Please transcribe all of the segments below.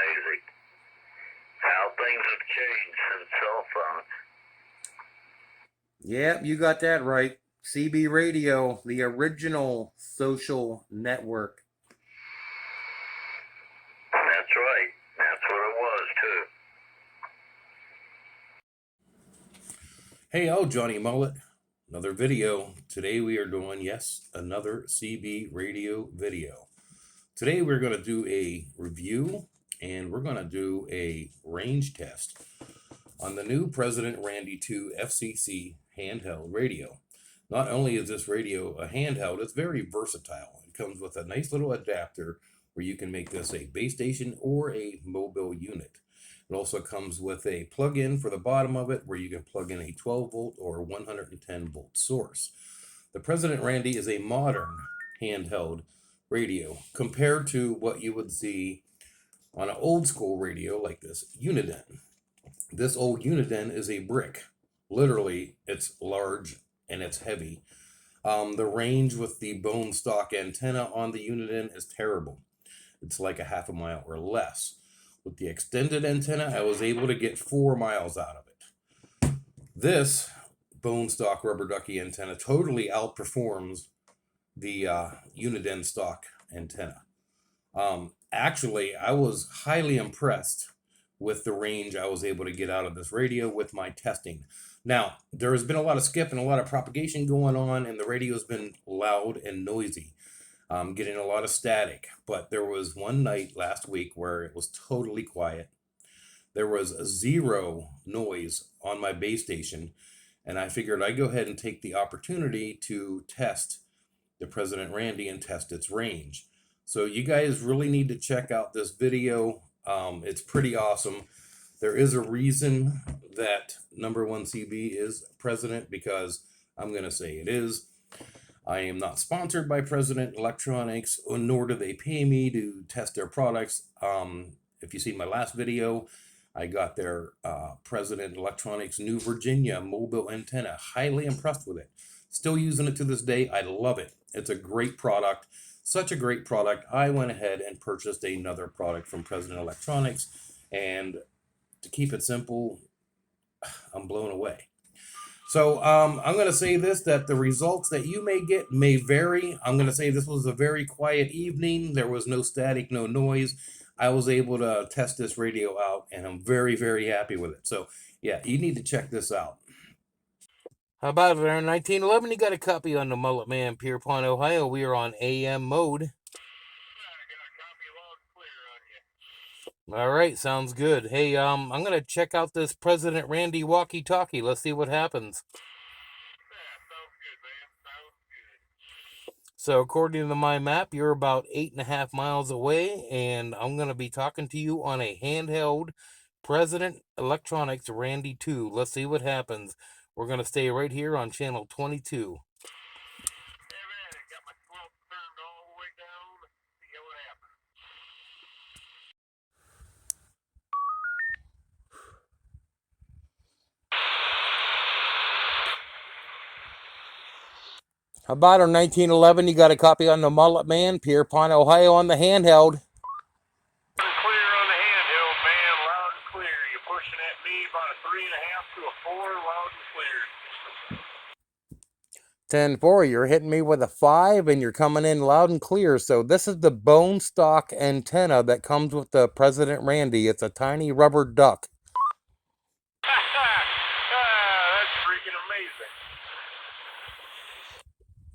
amazing how things have changed since cell phones. Yep, you got that right. CB Radio, the original social network. That's right. That's what it was, too. Hey, Johnny Mullet. Another video. Today we are doing, yes, another CB Radio video. Today we're going to do a review and we're going to do a range test on the new President Randy 2 FCC handheld radio. Not only is this radio a handheld, it's very versatile. It comes with a nice little adapter where you can make this a base station or a mobile unit. It also comes with a plug-in for the bottom of it where you can plug in a 12 volt or 110 volt source. The President Randy is a modern handheld radio compared to what you would see on an old school radio like this Uniden. This old Uniden is a brick. Literally, it's large and it's heavy. The range with the bone stock antenna on the Uniden is terrible. It's like a half a mile or less. With the extended antenna, I was able to get 4 miles out of it. This bone stock rubber ducky antenna totally outperforms the Uniden stock antenna. Actually, I was highly impressed with the range I was able to get out of this radio with my testing. Now, there has been a lot of skip and a lot of propagation going on, and the radio has been loud and noisy. Getting a lot of static, but there was one night last week where it was totally quiet. There was zero noise on my base station, and I figured I'd go ahead and take the opportunity to test the President Randy and test its range. So you guys really need to check out this video. It's pretty awesome. There is a reason that number one CB is president, because I'm going to say it is. I am not sponsored by President Electronics, nor do they pay me to test their products. If you see my last video, I got their President Electronics New Virginia mobile antenna. Highly impressed with it. Still using it to this day. I love it. It's a great product. Such a great product. I went ahead and purchased another product from President Electronics. And to keep it simple, I'm blown away. So I'm going to say this, that the results that you may get may vary. I'm going to say this was a very quiet evening. There was no static, no noise. I was able to test this radio out, and I'm very, very happy with it. So, yeah, you need to check this out. How about it, Aaron? 1911, you got a copy on the Mullet Man, Pierpont, Ohio. We are on AM mode. All right, sounds good. Hey, I'm going to check out this President Randy walkie-talkie. Let's see what happens. So according to my map, you're about 8.5 miles away, and I'm going to be talking to you on a handheld President Electronics Randy 2. Let's see what happens. We're going to stay right here on channel 22. How about our 1911? You got a copy on the Mullet Man, Pierpont, Ohio, on the handheld. Clear on the handheld, man. Loud and clear. You're pushing at me about a 3.5 to a 4. Loud and clear. 10-4, you're hitting me with a 5, and you're coming in loud and clear. So this is the bone stock antenna that comes with the President Randy. It's a tiny rubber duck. That's freaking amazing.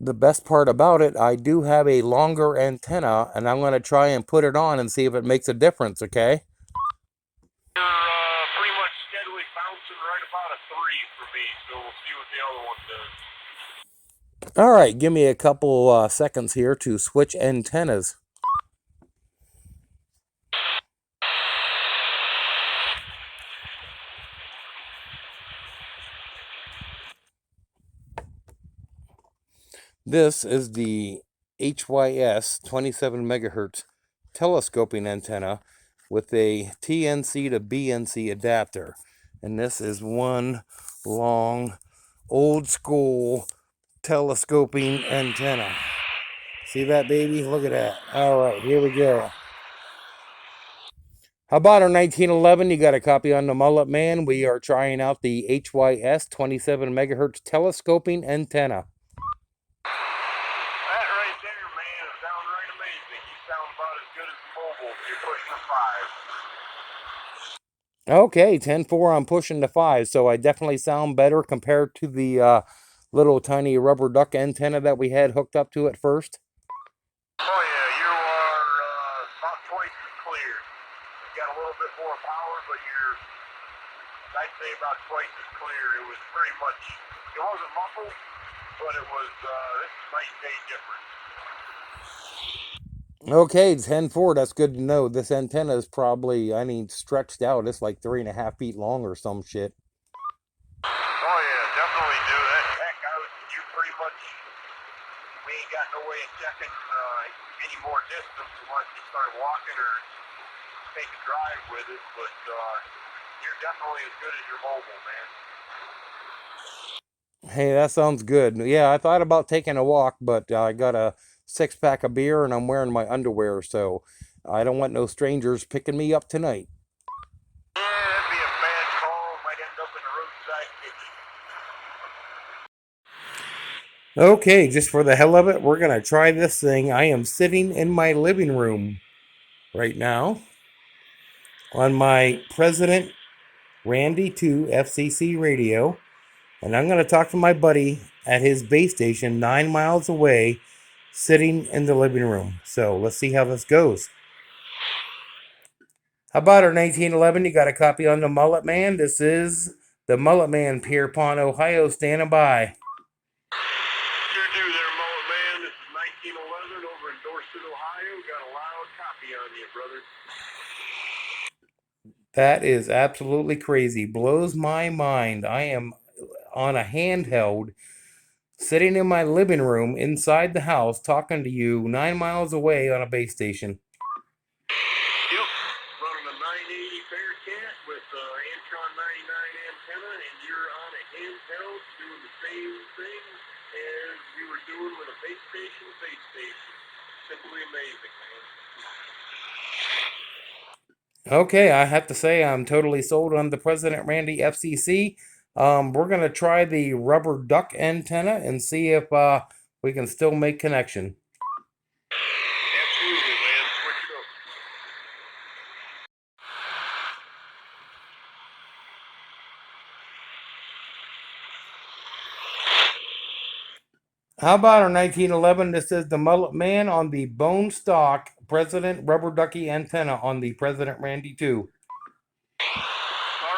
The best part about it, I do have a longer antenna, and I'm going to try and put it on and see if it makes a difference, okay? You're pretty much steadily bouncing right about a 3 for me, so we'll see what the other one does. All right, give me a couple seconds here to switch antennas. This is the HYS 27 megahertz telescoping antenna with a TNC to BNC adapter. And this is one long, old school telescoping antenna. See that, baby? Look at that. All right, here we go. How about our 1911? You got a copy on the Mullet Man. We are trying out the HYS 27 megahertz telescoping antenna. That right there, man, is downright amazing. You sound about as good as mobile. You're pushing a 5. Okay, 10-4, I'm pushing to 5, so I definitely sound better compared to the little tiny rubber duck antenna that we had hooked up to it first. Oh yeah, you are about twice as clear. You got a little bit more power, but you're, I'd say, about twice as clear. It was pretty much, it wasn't muffled, but it was, this is night and day difference. Okay, 10-4, that's good to know. This antenna is probably, I mean, stretched out. It's like 3.5 feet long or some shit. Oh yeah, definitely do that. Heck, you pretty much, we ain't got no way of checking any more distance unless you start walking or take a drive with it, but you're definitely as good as your mobile, man. Hey, that sounds good. Yeah, I thought about taking a walk, but I got a 6-pack of beer and I'm wearing my underwear, so I don't want no strangers picking me up tonight. Yeah, that'd be a bad call. Might end up in a roadside kitchen. Okay, just for the hell of it, we're going to try this thing. I am sitting in my living room right now on my President Randy 2 FCC radio, and I'm going to talk to my buddy at his base station 9 miles away, sitting in the living room. So let's see how this goes. How about our 1911? You got a copy on the Mullet Man? This is the Mullet Man, Pierre Pond, Ohio, standing by. Sure do there, Mullet Man. This is 1911 over in Dorset, Ohio. Got a loud copy on you, brother. That is absolutely crazy. Blows my mind. I am on a handheld, sitting in my living room inside the house, talking to you 9 miles away on a base station. Yep, running a 980 Bearcat with Antron 99 antenna, and you're on a handheld doing the same thing as we were doing with a base station. Simply amazing, man. Okay, I have to say I'm totally sold on the President Randy FCC. We're going to try the rubber duck antenna and see if we can still make connection. Absolutely, man. Switch it up. How about our 1911? This is the Mullet Man on the bone stock President Rubber Ducky antenna on the President Randy 2. All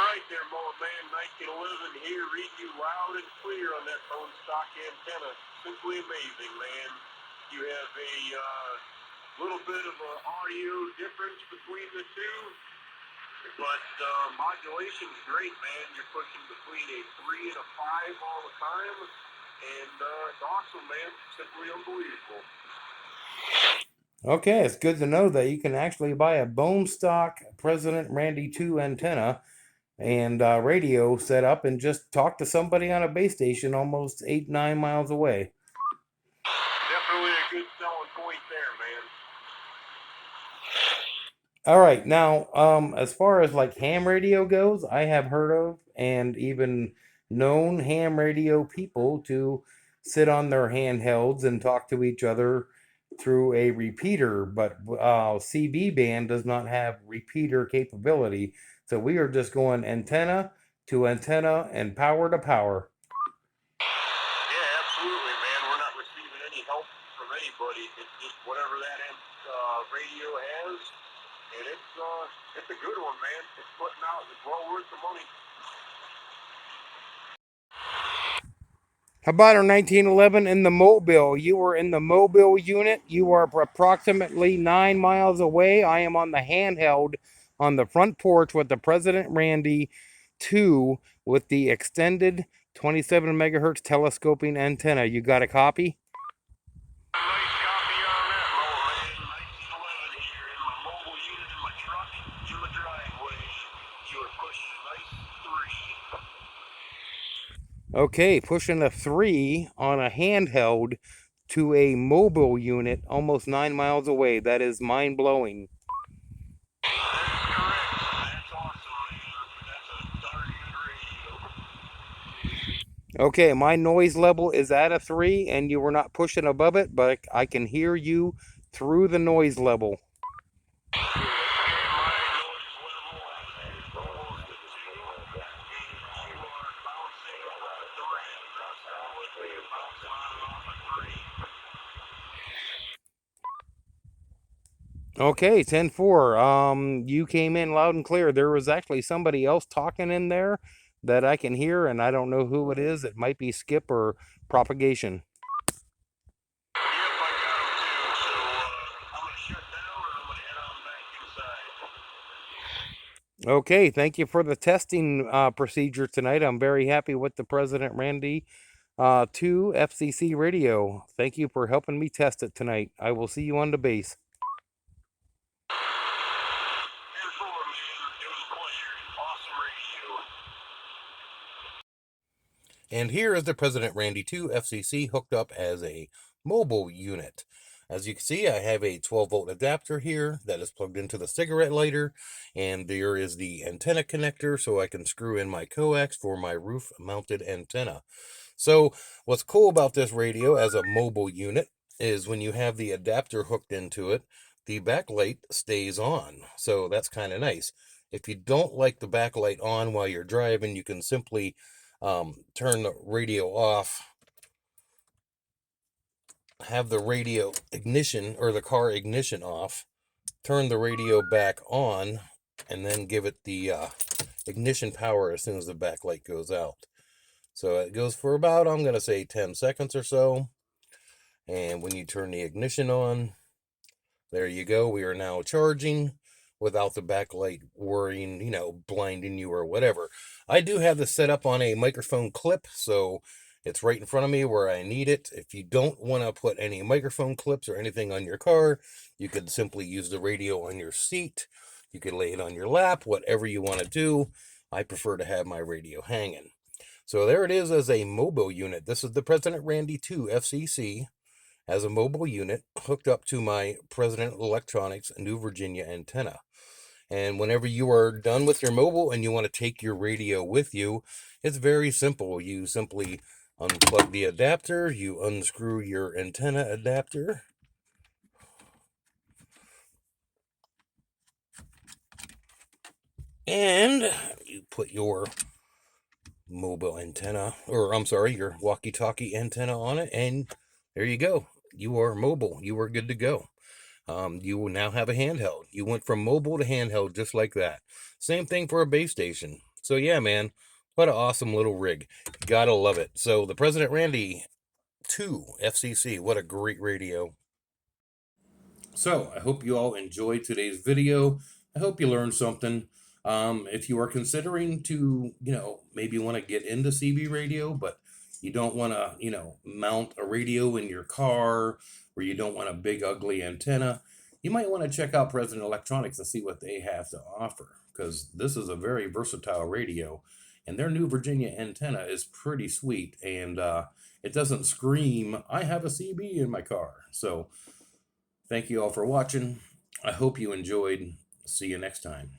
right there, Mullet Man. 1911 here, reading you loud and clear on that bone stock antenna. Simply amazing, man. You have a little bit of an audio difference between the two, but modulation's great, man. You're pushing between a 3 and a 5 all the time, and it's awesome, man. Simply unbelievable. Okay, it's good to know that you can actually buy a bone stock President Randy 2 antenna and radio set up and just talk to somebody on a base station almost 8-9 miles away. Definitely a good selling point there, man. All right, now as far as like ham radio goes, I have heard of and even known ham radio people to sit on their handhelds and talk to each other through a repeater, but CB band does not have repeater capability. So we are just going antenna to antenna and power to power. Yeah, absolutely, man. We're not receiving any help from anybody. It's just whatever that radio has, and it's a good one, man. It's putting out. It's well worth the money. How about our 1911 in the Mobile? You were in the Mobile unit. You are approximately 9 miles away. I am on the handheld on the front porch with the President Randy 2 with the extended 27 megahertz telescoping antenna. You got a copy? Nice copy on that, Mullet Man. 1911 here in my mobile unit in my truck in the driveway. You are pushing a nice 3. Okay, pushing a 3 on a handheld to a mobile unit almost 9 miles away. That is mind-blowing. That is correct, Okay, my noise level is at a 3, and you were not pushing above it, but I can hear you through the noise level. Okay, 10-4. You came in loud and clear. There was actually somebody else talking in there that I can hear, and I don't know who it is. It might be Skip or Propagation. Yep, I got him too. So I'm going to shut down and I'm going to head on back inside. Okay, thank you for the testing procedure tonight. I'm very happy with the President Randy 2 FCC radio. Thank you for helping me test it tonight. I will see you on the base. 10-4, man. It was a pleasure. Awesome radio. And here is the President Randy 2 FCC hooked up as a mobile unit. As you can see, I have a 12-volt adapter here that is plugged into the cigarette lighter, and there is the antenna connector so I can screw in my coax for my roof-mounted antenna. So what's cool about this radio as a mobile unit is when you have the adapter hooked into it, the backlight stays on. So that's kind of nice. If you don't like the backlight on while you're driving, you can simply turn the radio off, have the radio ignition or the car ignition off, turn the radio back on, and then give it the ignition power as soon as the backlight goes out. So it goes for about, I'm going to say 10 seconds or so. And when you turn the ignition on, there you go. We are now charging without the backlight worrying, blinding you or whatever. I do have this set up on a microphone clip, so it's right in front of me where I need it. If you don't want to put any microphone clips or anything on your car, you could simply use the radio on your seat. You could lay it on your lap, whatever you want to do. I prefer to have my radio hanging. So there it is as a mobile unit. This is the President Randy 2 FCC as a mobile unit hooked up to my President Electronics New Virginia antenna. And whenever you are done with your mobile and you want to take your radio with you, it's very simple. You simply unplug the adapter, you unscrew your antenna adapter, and you put your mobile antenna, or I'm sorry, your walkie-talkie antenna on it, and there you go. You are mobile. You are good to go. You will now have a handheld. You went from mobile to handheld just like that. Same thing for a base station. So yeah, man, what an awesome little rig. Gotta love it. So the President Randy 2 FCC, what a great radio. So I hope you all enjoyed today's video. I hope you learned something. If you are considering to, maybe want to get into CB radio, but you don't want to, mount a radio in your car, or you don't want a big ugly antenna, you might want to check out President Electronics and see what they have to offer, because this is a very versatile radio, and their New Virginia antenna is pretty sweet, and it doesn't scream, I have a CB in my car. So thank you all for watching. I hope you enjoyed. See you next time.